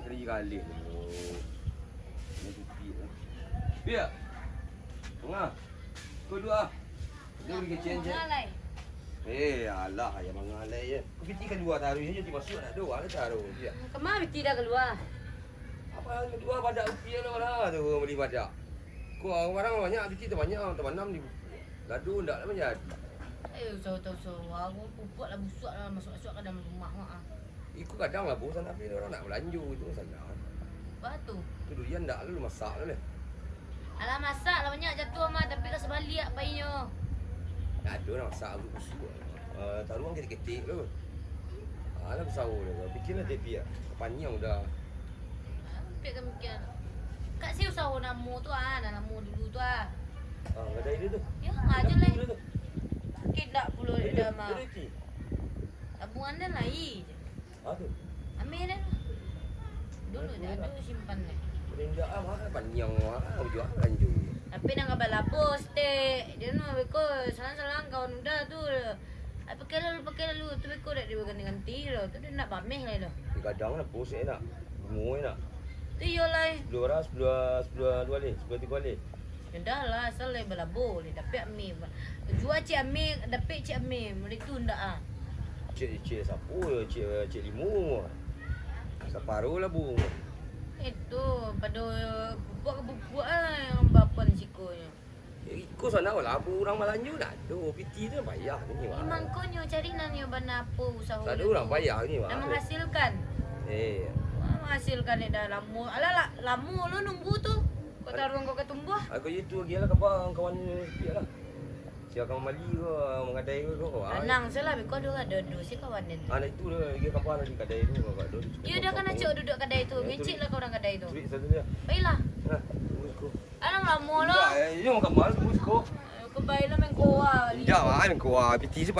3 kali. Ni pipi. Biar. Tengah. Kau dua. Dia pergi kecil je. Alah, ayah mengalai je. Kau piti kedua taruh je, dia masuk nak dua lah taruh. Biar. Kemana piti dah keluar? Apa yang kedua badak rupiah lah tu beli badak. Kau orang banyak piti tu banyak, temanam di ladu ndak lah menjadi. Tahu. Aku pupuk lah busuk lah masuk-masuk ke dalam rumah mak. Ikut kadang lah bosan tapi orang nak belanja itu sana. Batu. Tu durian ndak lu masak lah. Alah masak lah banyak jatuh mah tapi rasa balik bayinya. Ada nak masak aku busuk. Taruhan ketik-ketik tu. Alah besau dah. Fikirlah tepi ah. Panjang dah. Hampir kan mikir. Kak si usaha namu tu namu dulu tu Gadai dia tu. Ya, aja lah. Sakit tak puluh dia mah. Tabungan dah lain je. Tu. Ambil dah. Dulu dah ada simpan dah. Benda mahal panjang kau jual lanjut. Tapi nak abang lapor stek. Dia nak beko salang-salang kawan muda tu. Pakai lalu tu beko dah dia ganti-ganti dah. Tu dia nak pameh lah dah. Kadang lah bos nak. Bunga nak. Tu yo lah. 10 balik, 10 balik. Ya dah lah asal lah berlabur ni dapat ambil. Jual cik ambil, dapat cik ambil. Mereka tu ndak ah. Cik siapa? Cik Limu. Separuh lah bu. Itu pada buat lah yang bapa ni sikonya. Ikut sana lah abu orang Melanju nak. Tu piti tu payah ni mah. Memang konyo cari nani bana apa usaha. Tak ada orang payah ni mah. Nak menghasilkan. Menghasilkan ni dah lama. Alah lama lu nunggu tu. Kau taruh kau ketumbuh. Aku itu dia lah kawan dia lah. Siapa kawan Mali ke, mengadai ke kau. Anang salah kau ada si kawan dia. Anak itu dia kapan lagi kedai tu kau ada. Ya dah kan acok duduk kedai tu. Ngecik lah kau orang kedai tu. Duit satu dia. Baiklah. Nah, tunggu. Alang lama lah. Ini mau kamal tunggu. Kau baiklah main koa. Tidak, main kau piti